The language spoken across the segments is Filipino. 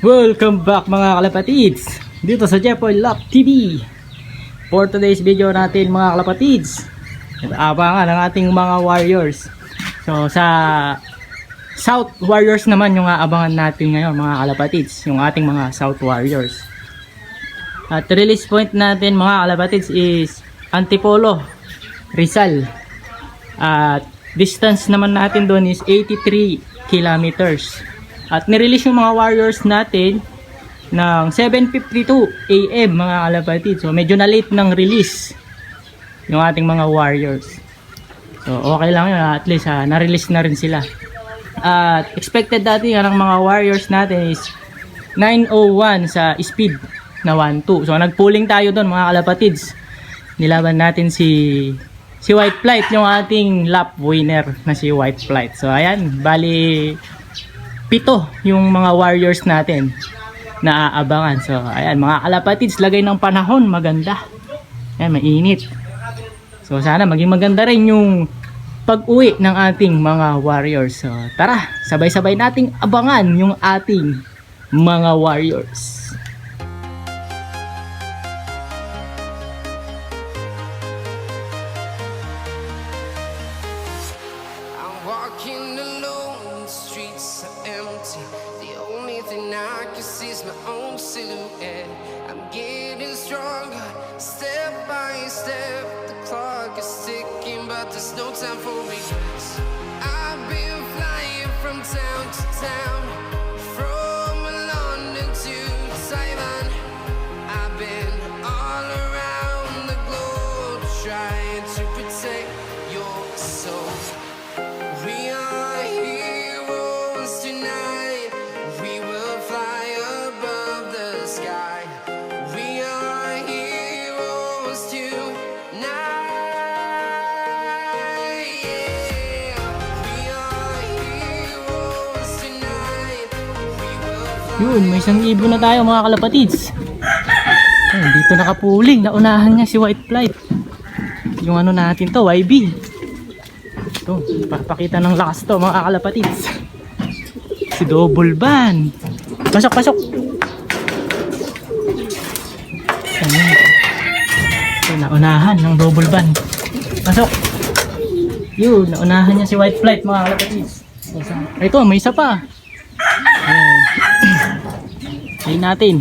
Welcome back mga kalapatids dito sa Jepoy Love TV. For today's video natin mga kalapatids, abangan ang ating mga warriors. So sa South Warriors naman yung aabangan natin ngayon mga kalapatids, yung ating mga South Warriors. At release point natin mga kalapatids is Antipolo, Rizal. At distance naman natin doon is 83 kilometers. At nirelease yung mga warriors natin ng 7:52 AM mga kalapatids. So medyo na late ng release yung ating mga warriors. So okay lang yun, at least na-release na rin sila. At expected natin ng mga warriors natin is 9:01 sa speed na 1-2. So nagpulling tayo doon mga kalapatids. Nilaban natin si White Flight, yung ating lap winner na si White Flight. So ayan, bali 7 yung mga warriors natin na aabangan. So ayan mga kalapatids, lagay ng panahon maganda. Ayan, mainit. So sana maging maganda rin yung pag-uwi ng ating mga warriors. So tara, sabay-sabay nating abangan yung ating mga warriors. Walking alone, the streets are empty. The only thing I can see is my own silhouette. I'm getting stronger, step by step. The clock is ticking, but there's no time for regrets. I've been flying from town to town, from London to Taiwan. I've been all around the globe, trying to protect your soul. We are heroes tonight. We will fly above the sky. We are heroes tonight. Yeah. We are heroes tonight. We will fly. Yun, may 1,000 na tayo mga kalapatids. Ayun, dito nakapuling. Naunahan niya si White Flight. Yung ano natin to, YB. Ito, papakita ng lakas to mga kalapatids. Si Double Ban. Pasok, pasok. Ayan. Ito, naunahan ng Double Ban. Pasok. Yun, naunahan niya si White Flight mga kalapatids. Ito, may isa pa. Ayan. Ayan natin.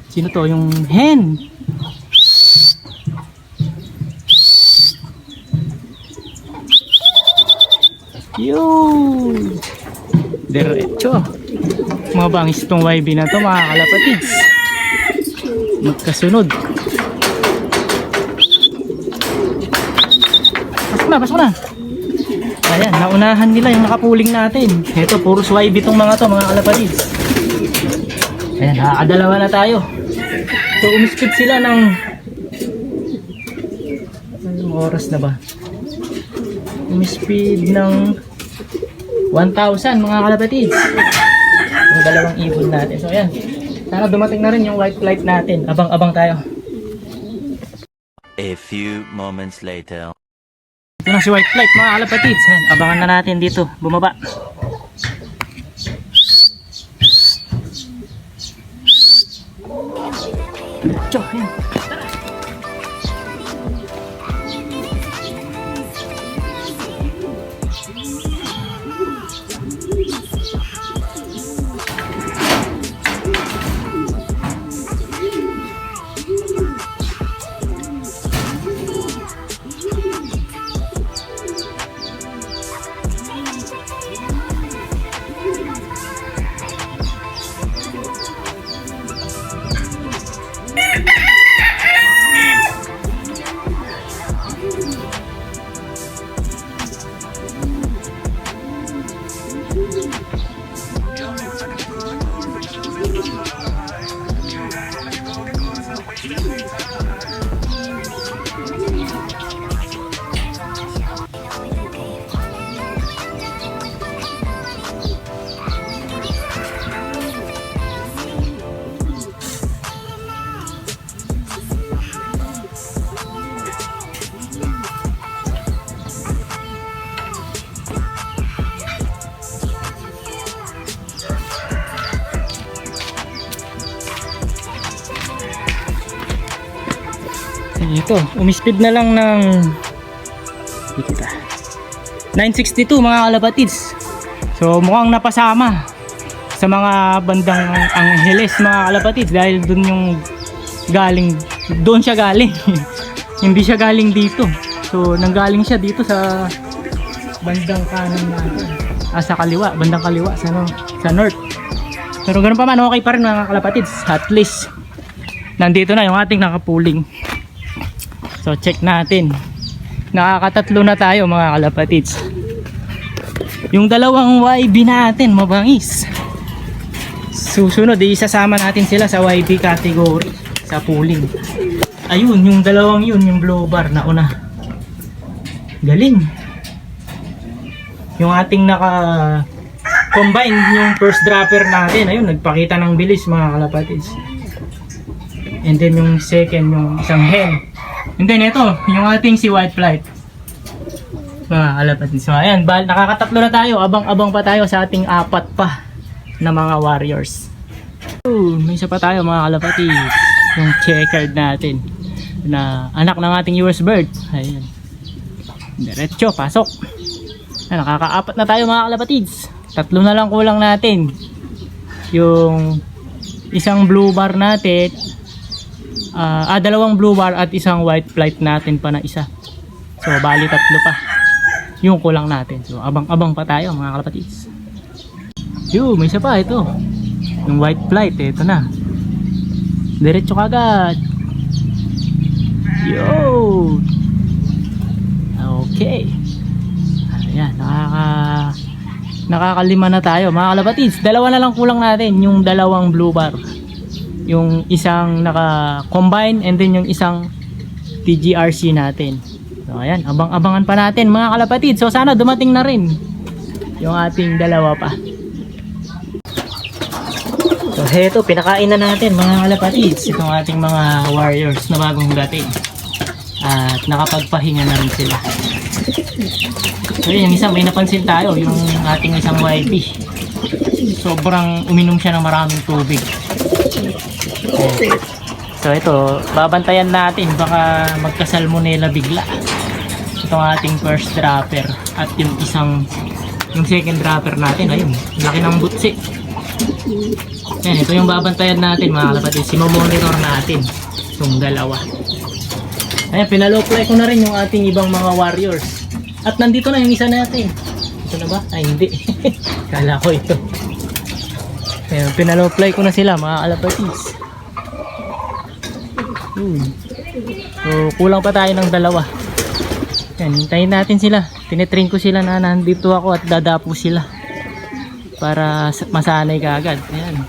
Sino to? Yung hen. Yun, diretso. Mga bangis itong YB na to mga kalapatids, magkasunod. Pasok na. Ayan, naunahan nila yung nakapuling natin. Ito, puros YB itong mga to mga kalapatids. Ayan, nakakadalawa na tayo. So umiskip sila ng anong oras na ba? Umispeed ng 1,000 mga kalapatids. Yung dalawang ibon natin. So ayan, sana dumating na rin yung White Flight natin. Abang-abang tayo. A few moments later. Ito na si White Flight mga kalapatids. Ayan, abangan na natin dito. Bumaba. Diyo, ayan. Ito, umispeed na lang ng hindi kita 962 mga kalapatids. So mukhang napasama sa mga bandang Angeles mga kalapatids dahil doon siya galing hindi siya galing dito. So nanggaling siya dito sa bandang kanan natin, sa kaliwa, bandang kaliwa sa north. Pero ganoon pa man, okay pa rin mga kalapatids. At least nandito na yung ating nakapuling. So check natin, nakakatatlo na tayo mga kalapatids. Yung dalawang YB natin mabangis. Susunod isasama natin sila sa YB category sa pooling. Ayun, yung dalawang yun, yung blue bar na una. Galing. Yung ating combine yung first dropper natin, ayun, nagpakita ng bilis mga kalapatids. And then yung second, yung isang hen. And then ito, yung ating si white flight mga kalapatids. So ayan, nakakatatlo na tayo. Abang-abang pa tayo sa ating apat pa na mga warriors. May isa pa tayo mga kalapatids, yung checkered natin na anak ng ating US bird. Ayan, diretso, pasok. Ayan, nakakaapat na tayo mga kalapatids. Tatlo na lang kulang natin. Yung isang blue bar natin, dalawang blue bar at isang white flight natin pa na isa. So bali tatlo pa yung kulang natin. So abang-abang pa tayo mga kalapatids. Yo, may isa pa ito. Yung white flight, ito na. Diretso kagad. Yo. Okay. Ayan, nakakalima na tayo mga kalapatids. Dalawa na lang kulang natin, yung dalawang blue bar. Yung isang naka-combine and then yung isang TGRC natin. So ayan, abang-abangan pa natin mga kalapatids. So sana dumating na rin yung ating dalawa pa. So heto, pinakain na natin mga kalapatids itong ating mga warriors na bagong dating. At nakapagpahinga na rin sila. So yun, yung isang may napansin tayo, yung ating isang YB. Sobrang uminom siya ng maraming tubig. So ito, babantayan natin, baka magka-salmonella bigla itong ating first dropper. At yung second dropper natin, ayun, laki ng butsi. Yan, ito yung babantayan natin mga kalapatids. Simo-monitor natin itong dalawa. Ayan, pinalow-fly ko na rin yung ating ibang mga warriors. At nandito na yung isa natin. Ito na ba? Ay hindi. Kala ko ito. Ayan, pinalow-fly ko na sila mga kalapatids. So kulang pa tayo ng dalawa. Ayan, hintayin natin sila. Tinetrain ko sila na nandito ako at dadapo sila para masanay ka agad. Ayan.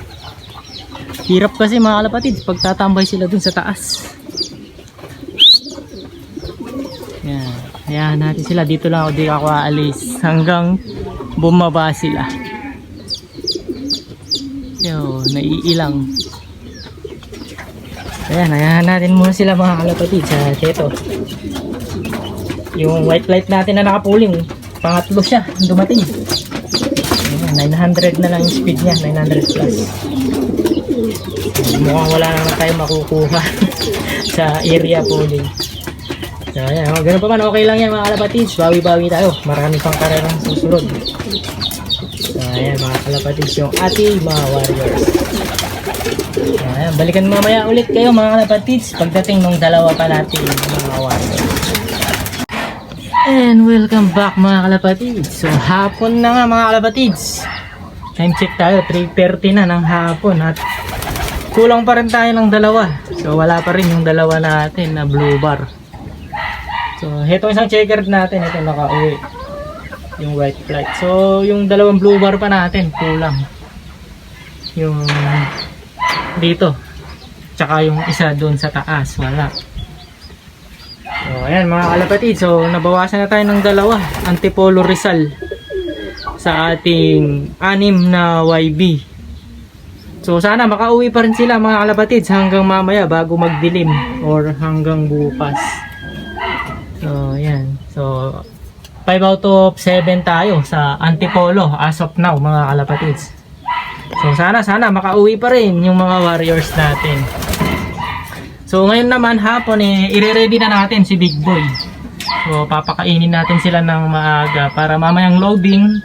Hirap kasi mga kalapatids pag tatambay sila dun sa taas. Ayan. Ayan natin sila. Dito lang ako, di ako aalis hanggang bumaba sila. Yo, naiilang. Ayan, ayan natin muna sila mga kalapatids. Ito, yung white light natin na nakapuling, pangatlo siya dumating. Ayan, 900 na lang yung speed niya, 900 plus. Mukhang wala naman tayo makukuha sa area pooling. So ayan, ganun pa man, okay lang yan mga kalapatids. Bawi-bawi tayo, marami pang karerang susunod. So ayan mga kalapatids, yung ating mga warriors. So ayan, balikan mamaya ulit kayo mga kalapatids pagdating ng dalawa pa natin mga warriors. And welcome back mga kalapatids. So hapon na nga mga kalapatids. Time check tayo, 3:30 na ng hapon at kulang pa rin tayo ng dalawa. So wala pa rin yung dalawa natin na blue bar. So ito isang checkered natin, ito nakauwi, yung white flight. So yung dalawang blue bar pa natin kulang, yung dito tsaka yung isa doon sa taas wala. So ayan mga kalapatid, so nabawasan na tayo ng dalawa, Antipolo Rizal sa ating 6 na YB. So sana makauwi pa rin sila mga kalapatids hanggang mamaya bago magdilim or hanggang bukas. So ayan, so 5 out of 7 tayo sa Antipolo as of now mga kalapatids. So sana makauwi pa rin yung mga warriors natin. So ngayon naman hapon ire-ready na natin si Big Boy. So papakainin natin sila ng maaga para mamayang loading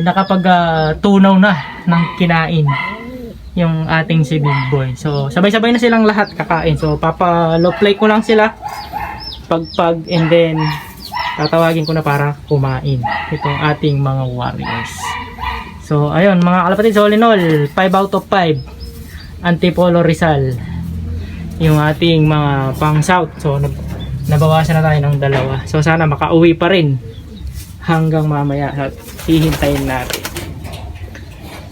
nakapag tunaw na ng kinain yung ating si Big Boy. So sabay-sabay na silang lahat kakain. So papa-low play ko lang sila pagpag and then tatawagin ko na para kumain itong ating mga warriors. So ayun mga kalapatid, so all in all 5 out of 5 Antipolo Rizal yung ating mga pang south. So nabawasan na tayo ng 2. So sana makauwi pa rin hanggang mamaya at hihintayin natin.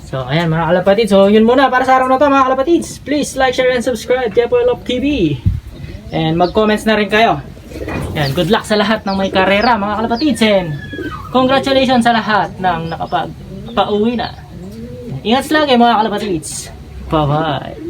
So ayan mga kalapatid, so yun muna para sa araw na to mga kalapatids. Please like, share and subscribe Jepoy Love TV and mag-comments na rin kayo. Ayan, good luck sa lahat ng may karera mga kalapatids and congratulations sa lahat ng nakapag-pauwi na. Ingat lagi mga kalapatids. Bye bye.